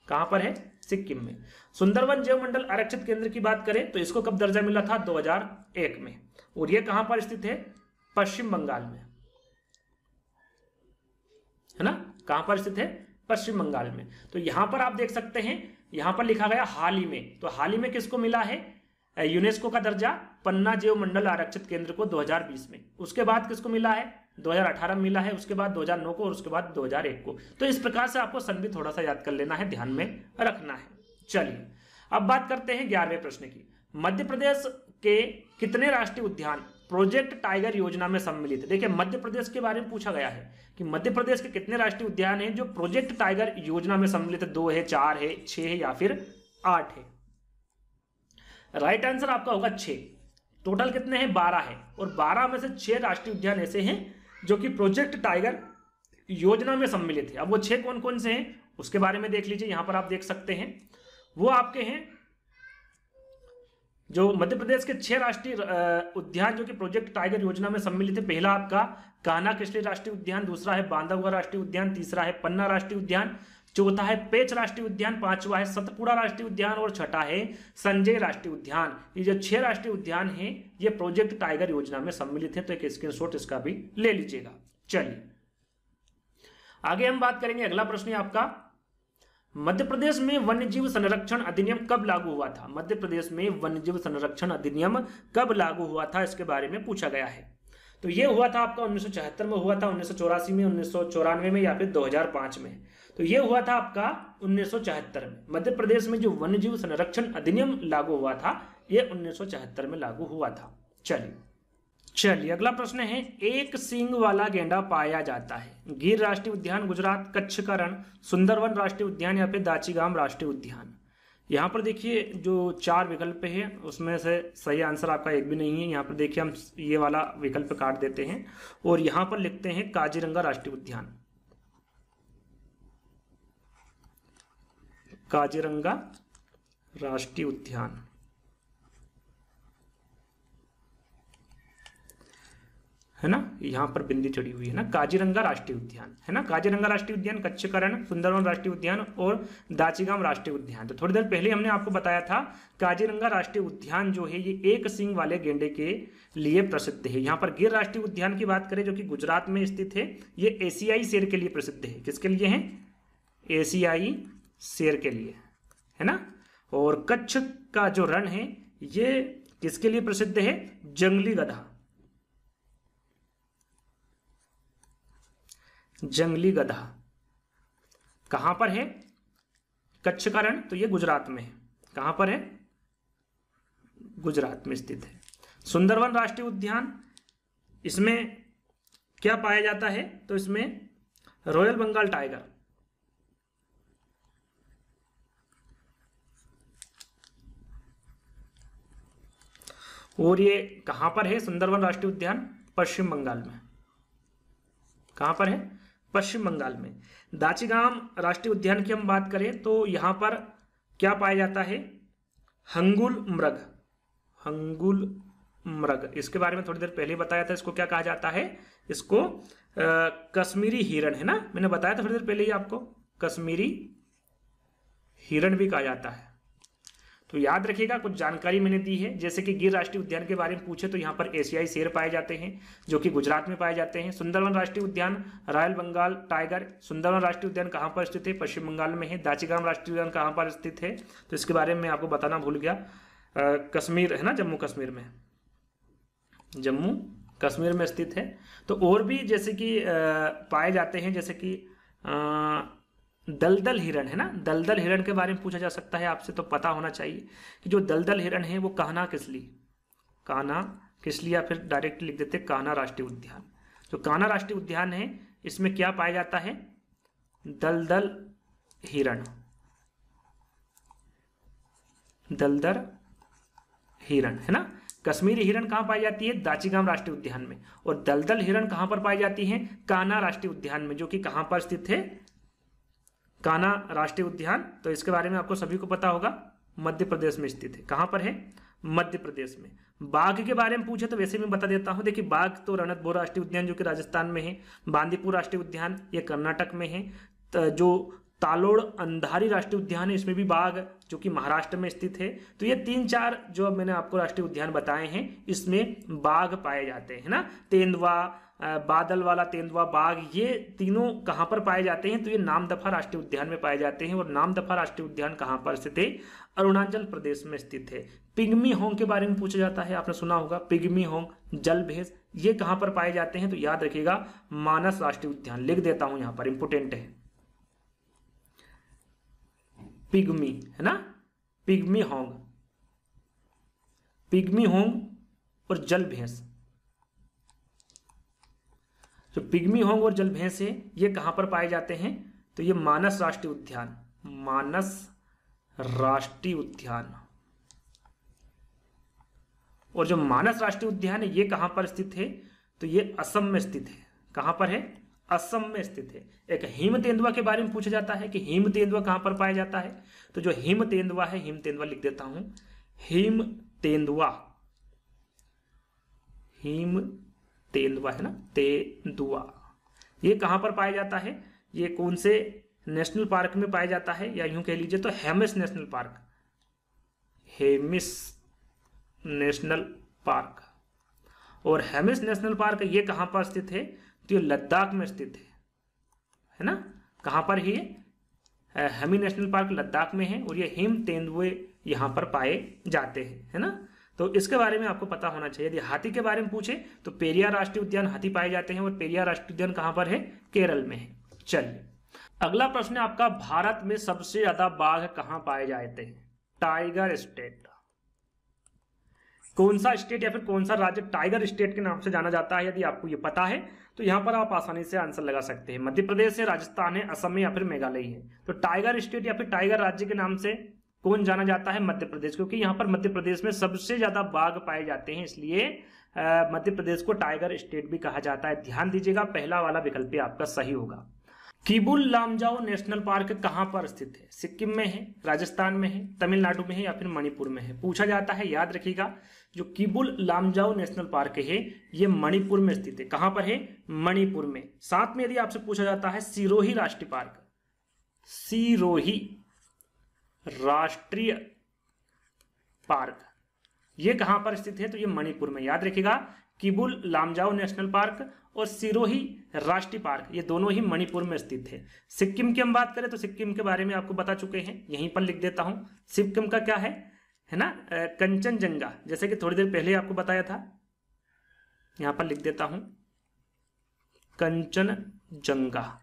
कहाँ पर है? सिक्किम में। सुंदरवन जैव मंडल आरक्षित केंद्र की बात करें तो इसको कब दर्जा मिला था? 2001 में। और ये कहाँ पर स्थित है? पश्चिम बंगाल में, है ना। कहां पर स्थित है? पश्चिम बंगाल में। तो यहां पर आप देख सकते हैं, यहां पर लिखा गया हाल ही में। तो हाल ही में किसको मिला है यूनेस्को का दर्जा? पन्ना जैव मंडल आरक्षित केंद्र को 2020 में। उसके बाद किसको मिला है? 2018 में मिला है, उसके बाद 2009 को, और उसके बाद 2001 को। तो इस प्रकार से आपको सन भी थोड़ा सा याद कर लेना है, ध्यान में रखना है। चलिए अब बात करते हैं 11वें प्रश्न की। मध्य प्रदेश के कितने राष्ट्रीय उद्यान प्रोजेक्ट टाइगर योजना में सम्मिलित है? देखिए मध्य प्रदेश के बारे में पूछा गया है कि मध्य प्रदेश के कितने राष्ट्रीय उद्यान हैं जो प्रोजेक्ट टाइगर योजना में सम्मिलित है। 2 है, 4 है, 6 है या फिर 8 है? राइट आंसर आपका होगा 6। टोटल कितने हैं? 12 है। और 12 में से 6 राष्ट्रीय उद्यान ऐसे हैं जो कि प्रोजेक्ट टाइगर योजना में सम्मिलित है। अब वो 6 कौन कौन से हैं उसके बारे में देख लीजिए। यहां पर आप देख सकते हैं वो आपके हैं जो मध्य प्रदेश के 6 राष्ट्रीय उद्यान जो कि प्रोजेक्ट टाइगर योजना में सम्मिलित है। पहला आपका कान्हा किसली राष्ट्रीय उद्यान, दूसरा है बांधवगढ़ राष्ट्रीय उद्यान, तीसरा है पन्ना राष्ट्रीय उद्यान, चौथा है पेंच राष्ट्रीय उद्यान, पांचवा है सतपुड़ा राष्ट्रीय उद्यान और छठा है संजय राष्ट्रीय उद्यान। ये जो 6 राष्ट्रीय उद्यान हैं ये प्रोजेक्ट टाइगर योजना में सम्मिलित है। तो एक स्क्रीनशॉट इसका भी ले लीजिएगा। चलिए आगे हम बात करेंगे। अगला प्रश्न है आपका, मध्य प्रदेश में वन्यजीव संरक्षण अधिनियम कब लागू हुआ था? मध्य प्रदेश में वन्यजीव संरक्षण अधिनियम कब लागू हुआ था इसके बारे में पूछा गया है। तो ये हुआ था आपका 1974 में हुआ था, 1984 में, 1994 में या फिर 2005 में। तो ये हुआ था आपका 1974 में। मध्य प्रदेश में जो वन्यजीव संरक्षण अधिनियम लागू हुआ था ये 1974 में लागू हुआ था। चलिए अगला प्रश्न है, एक सींग वाला गेंडा पाया जाता है गिर राष्ट्रीय उद्यान, गुजरात, कच्छ का रण, सुंदरवन राष्ट्रीय उद्यान या फिर दाचीगाम राष्ट्रीय उद्यान? यहाँ पर देखिए जो 4 विकल्प है उसमें से सही आंसर आपका एक भी नहीं है। यहाँ पर देखिए हम ये वाला विकल्प काट देते हैं और यहाँ पर लिखते हैं काजीरंगा राष्ट्रीय उद्यान। काजीरंगा राष्ट्रीय उद्यान, है ना। यहाँ पर बिंदी चढ़ी हुई है ना, काजीरंगा राष्ट्रीय उद्यान, है ना। काजीरंगा राष्ट्रीय उद्यान, कच्छ का रण, सुंदरवन राष्ट्रीय उद्यान और दाचीगाम राष्ट्रीय उद्यान। तो थोड़ी देर पहले हमने आपको बताया था काजीरंगा राष्ट्रीय उद्यान जो है ये एक सींग वाले गेंडे के लिए प्रसिद्ध है। यहाँ पर गिर राष्ट्रीय उद्यान की बात करें जो कि गुजरात में स्थित है, ये एशियाई शेर के लिए प्रसिद्ध है। किसके लिए है? एशियाई शेर के लिए, है ना। और कच्छ का जो रण है ये किसके लिए प्रसिद्ध है? जंगली गधा, जंगली गधा। कहां पर है कच्छ का रण? तो ये गुजरात में है। कहां पर है? गुजरात में स्थित है। सुंदरवन राष्ट्रीय उद्यान, इसमें क्या पाया जाता है? तो इसमें रॉयल बंगाल टाइगर, और ये कहां पर है? सुंदरवन राष्ट्रीय उद्यान पश्चिम बंगाल में। कहां पर है? पश्चिम बंगाल में। दाचीगाम राष्ट्रीय उद्यान की हम बात करें तो यहां पर क्या पाया जाता है? हंगुल मृग, हंगुल मृग। इसके बारे में थोड़ी देर पहले बताया था। इसको क्या कहा जाता है? इसको कश्मीरी हिरण, है ना। मैंने बताया था थोड़ी देर पहले ही आपको, कश्मीरी हिरण भी कहा जाता है। तो याद रखिएगा कुछ जानकारी मैंने दी है। जैसे कि गिर राष्ट्रीय उद्यान के बारे में पूछे तो यहाँ पर एशियाई शेर पाए जाते हैं जो कि गुजरात में पाए जाते हैं। सुंदरवन राष्ट्रीय उद्यान, रॉयल बंगाल टाइगर। सुंदरवन राष्ट्रीय उद्यान कहाँ पर स्थित है? पश्चिम बंगाल में है। दाचीगाम राष्ट्रीय उद्यान कहाँ पर स्थित है? तो इसके बारे में आपको बताना भूल गया, कश्मीर, है ना, जम्मू कश्मीर में, जम्मू कश्मीर में स्थित है। तो और भी जैसे कि पाए जाते हैं, जैसे कि दलदल हिरण, है ना। दलदल हिरण के बारे में पूछा जा सकता है आपसे, तो पता होना चाहिए कि जो दलदल हिरण है वो कान्हा किसली, कान्हा, किस लिए, या फिर डायरेक्ट लिख देते कान्हा राष्ट्रीय उद्यान। जो कान्हा राष्ट्रीय उद्यान है इसमें क्या पाया जाता है, दलदल हिरण, दलदल हिरण, है ना। कश्मीरी हिरण कहाँ पाई जाती है, दाचीगाम राष्ट्रीय उद्यान में, और दलदल हिरण कहाँ पर पाई जाती है, कान्हा राष्ट्रीय उद्यान में, जो कि कहाँ पर स्थित है, कान्हा राष्ट्रीय उद्यान। तो इसके बारे में आपको सभी को पता होगा, मध्य प्रदेश में स्थित है। कहाँ पर है, मध्य प्रदेश में। बाघ के बारे में पूछे तो वैसे मैं बता देता हूँ। देखिए बाघ तो रणथंभौर राष्ट्रीय उद्यान जो कि राजस्थान में है, बांदीपुर राष्ट्रीय उद्यान ये कर्नाटक में है, जो तालोड़ अंधारी राष्ट्रीय उद्यान है इसमें भी बाघ जो कि महाराष्ट्र में स्थित है। तो ये 3-4 जो अब मैंने आपको राष्ट्रीय उद्यान बताए हैं इसमें बाघ पाए जाते हैं, है ना। तेंदुआ, बादल वाला तेंदुआ, बाघ, ये तीनों कहाँ पर पाए जाते हैं, तो ये नामदफा राष्ट्रीय उद्यान में पाए जाते हैं। और नामदफा राष्ट्रीय उद्यान कहाँ पर स्थित है, अरुणाचल प्रदेश में स्थित है। पिग्मी होंग के बारे में पूछा जाता है, आपने सुना होगा, पिग्मी होंग, जल भैंस, ये कहाँ पर पाए जाते हैं, तो याद रखिएगा मानस राष्ट्रीय उद्यान, लिख देता हूं यहाँ पर, इंपोर्टेंट है, पिग्मी, है ना, पिग्मी होंग, पिग्मी होंग और जल भैंस। जो पिग्मी होंग और जल भैंस है ये कहां पर पाए जाते हैं, तो ये मानस राष्ट्रीय उद्यान, मानस राष्ट्रीय उद्यान। और जो मानस राष्ट्रीय उद्यान है ये कहां पर स्थित है, तो ये असम में स्थित है। कहां पर है, असम में स्थित है। एक हिम तेंदुआ के बारे में पूछा जाता है कि हिम तेंदुआ कहां पर पाया जाता है, तो जो हिम तेंदुआ है, हिम तेंदुआ लिख देता हूं, हिम तेंदुआ, हिम तेंदुआ, है ना, तेंदुआ, ये कहां पर पाया जाता है, ये कौन से नेशनल पार्क में पाया जाता है, या यूं कह लीजिए तो Hemis national park, Hemis national park. और हेमिस नेशनल पार्क ये कहां पर स्थित है, तो ये लद्दाख में स्थित है ना। कहां पर है ये, हेमी नेशनल पार्क लद्दाख में है, और ये हिम तेंदुए यहां पर पाए जाते हैं, है ना। तो इसके बारे में आपको पता होना चाहिए। यदि हाथी के बारे में पूछे तो पेरियार राष्ट्रीय उद्यान हाथी पाए जाते हैं, और पेरियार राष्ट्रीय उद्यान कहां पर है, केरल में है। चलिए अगला प्रश्न है आपका, भारत में सबसे ज्यादा बाघ कहां पाए जाते हैं, टाइगर स्टेट। कौन सा स्टेट या फिर कौन सा राज्य टाइगर स्टेट के नाम से जाना जाता है, यदि आपको ये पता है तो यहां पर आप आसानी से आंसर लगा सकते हैं। मध्य प्रदेश है, राजस्थान है, असम है, या फिर मेघालय है। तो टाइगर स्टेट या फिर टाइगर राज्य के नाम से कौन जाना जाता है, मध्य प्रदेश, क्योंकि यहां पर मध्य प्रदेश में सबसे ज्यादा बाघ पाए जाते हैं, इसलिए मध्य प्रदेश को टाइगर स्टेट भी कहा जाता है। ध्यान दीजिएगा, पहला वाला विकल्प आपका सही होगा। किबुल लामजाओ नेशनल पार्क कहां पर स्थित है, सिक्किम में है, राजस्थान में है, तमिलनाडु में है, या फिर मणिपुर में है, पूछा जाता है। याद रखिएगा, जो किबुल लामजाओ नेशनल पार्क है ये मणिपुर में स्थित है। कहां पर है, मणिपुर में। साथ में यदि आपसे पूछा जाता है सिरोही राष्ट्रीय पार्क, सिरोही राष्ट्रीय पार्क ये कहां पर स्थित है, तो ये मणिपुर में। याद रखिएगा, किबुल लामजाओ नेशनल पार्क और सिरोही राष्ट्रीय पार्क ये दोनों ही मणिपुर में स्थित है। सिक्किम की हम बात करें तो सिक्किम के बारे में आपको बता चुके हैं, यहीं पर लिख देता हूं। सिक्किम का क्या है ना, कंचनजंगा, जैसे कि थोड़ी देर पहले आपको बताया था, यहां पर लिख देता हूं कंचनजंगा।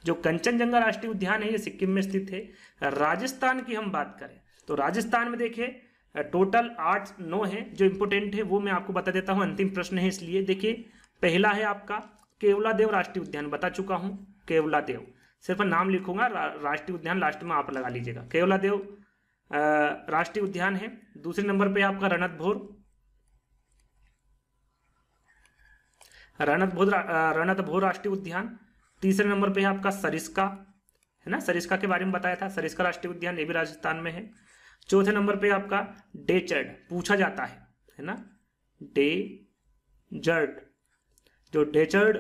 जो कंचनजंगा राष्ट्रीय उद्यान है ये सिक्किम में स्थित है। राजस्थान की हम बात करें तो राजस्थान में देखिए टोटल 8-9 है, जो इंपोर्टेंट है वो मैं आपको बता देता हूं, अंतिम प्रश्न है इसलिए। देखिए पहला है आपका केवलादेव राष्ट्रीय उद्यान, बता चुका हूं केवलादेव, सिर्फ नाम लिखूंगा, राष्ट्रीय उद्यान लास्ट में आप लगा लीजिएगा। केवलादेव राष्ट्रीय उद्यान है। दूसरे नंबर पे आपका रणथंभौर राष्ट्रीय उद्यान। तीसरे नंबर पे है आपका सरिस्का, है ना, सरिस्का के बारे में बताया था, सरिस्का राष्ट्रीय उद्यान ये भी राजस्थान में है। चौथे नंबर पे आपका डेजर्ट पूछा जाता है ना, डेजर्ट, जो डेजर्ट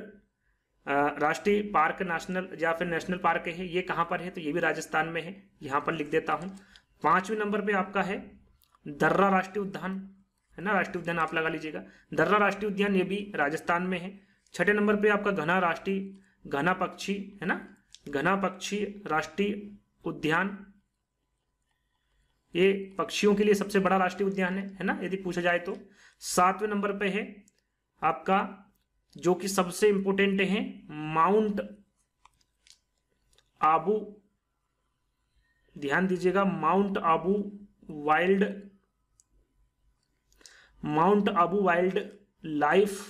राष्ट्रीय पार्क नेशनल या फिर नेशनल पार्क है ये कहां पर है, तो ये भी राजस्थान में है, यहां पर लिख देता हूं। पांचवें नंबर पे आपका है दर्रा राष्ट्रीय उद्यान, है ना, राष्ट्रीय उद्यान आप लगा लीजिएगा, दर्रा राष्ट्रीय उद्यान ये भी राजस्थान में है। छठे नंबर पे आपका घना पक्षी, है ना, घना पक्षी राष्ट्रीय उद्यान, ये पक्षियों के लिए सबसे बड़ा राष्ट्रीय उद्यान है ना, यदि पूछा जाए तो। सातवें नंबर पे है आपका जो कि सबसे इंपोर्टेंट है माउंट आबू, ध्यान दीजिएगा, mount Abu mount Abu wild life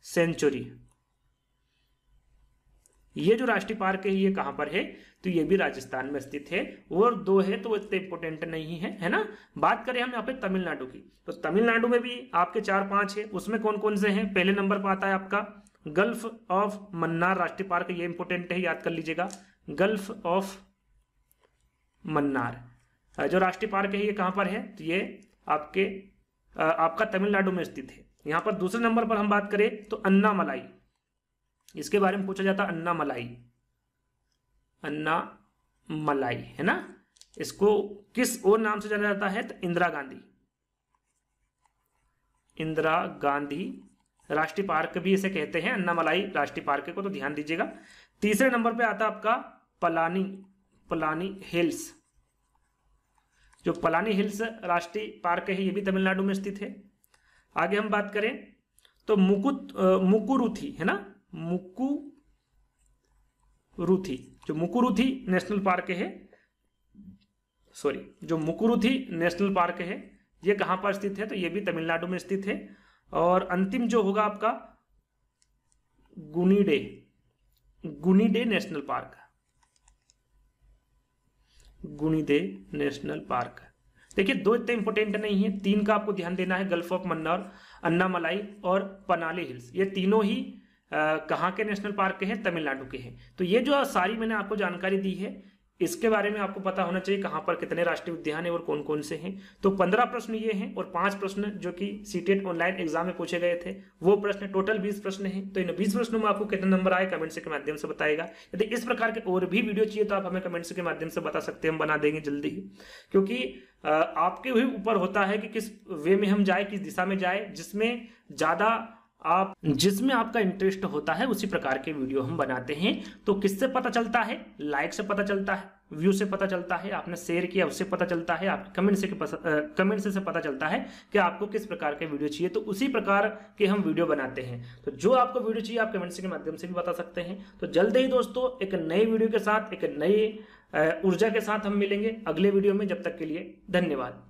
sanctuary, ये जो राष्ट्रीय पार्क है ये कहां पर है, तो ये भी राजस्थान में स्थित है। और 2 है तो वो इतने इंपोर्टेंट नहीं है ना। बात करें हम यहाँ पे तमिलनाडु की, तो तमिलनाडु में भी आपके 4-5 है। उसमें कौन कौन से हैं, पहले नंबर पर आता है आपका गल्फ ऑफ मन्नार राष्ट्रीय पार्क, ये इंपोर्टेंट है, याद कर लीजिएगा। गल्फ ऑफ मन्नार जो राष्ट्रीय पार्क है ये कहां पर है, तो ये आपका तमिलनाडु में स्थित है। यहाँ पर दूसरे नंबर पर हम बात करें तो अन्नामलाई, इसके बारे में पूछा जाता है, अन्नामलाई है ना। इसको किस और नाम से जाना जाता है, तो इंदिरा गांधी राष्ट्रीय पार्क भी इसे कहते हैं, अन्नामलाई राष्ट्रीय पार्क को, तो ध्यान दीजिएगा। तीसरे नंबर पे आता है आपका पलानी हिल्स, जो पलानी हिल्स राष्ट्रीय पार्क है ये भी तमिलनाडु में स्थित है। आगे हम बात करें तो मुकुरुथी है ना, मुकुरुथी, जो मुकुरुथी नेशनल पार्क है, जो मुकुरुथी नेशनल पार्क है ये कहां पर स्थित है, तो ये भी तमिलनाडु में स्थित है। और अंतिम जो होगा आपका गुनीडे नेशनल पार्क, गुनीडे नेशनल पार्क। देखिए 2 इतने इंपोर्टेंट नहीं है, 3 का आपको ध्यान देना है, गल्फ ऑफ मन्नार, अन्नामलाई और पनाली हिल्स, ये तीनों ही कहाँ के नेशनल पार्क के हैं, तमिलनाडु के हैं। तो ये जो सारी मैंने आपको जानकारी दी है इसके बारे में आपको पता होना चाहिए कहाँ पर कितने राष्ट्रीय उद्यान है और कौन कौन से हैं। तो 15 प्रश्न ये हैं और 5 प्रश्न जो कि सीटेट ऑनलाइन एग्जाम में पूछे गए थे, वो प्रश्न टोटल 20 प्रश्न हैं। तो इन 20 प्रश्नों में आपको कितने नंबर आए कमेंट्स के माध्यम से बताएगा। यदि इस प्रकार के और भी वीडियो चाहिए तो आप हमें कमेंट्स के माध्यम से बता सकते हैं, हम बना देंगे जल्दी ही, क्योंकि आपके भी ऊपर होता है कि किस वे में हम जाए, किस दिशा में जाए, जिसमें आपका इंटरेस्ट होता है उसी प्रकार के वीडियो हम बनाते हैं। तो किससे पता चलता है, लाइक से पता चलता है, व्यू से पता चलता है, आपने शेयर किया उससे पता चलता है, आपके कमेंट से पता चलता है कि आपको किस प्रकार के वीडियो चाहिए, तो उसी प्रकार के हम वीडियो बनाते हैं। तो जो आपको वीडियो चाहिए आप कमेंट्स के माध्यम से भी बता सकते हैं। तो जल्द ही दोस्तों एक नए वीडियो के साथ, एक नई ऊर्जा के साथ हम मिलेंगे अगले वीडियो में। जब तक के लिए धन्यवाद।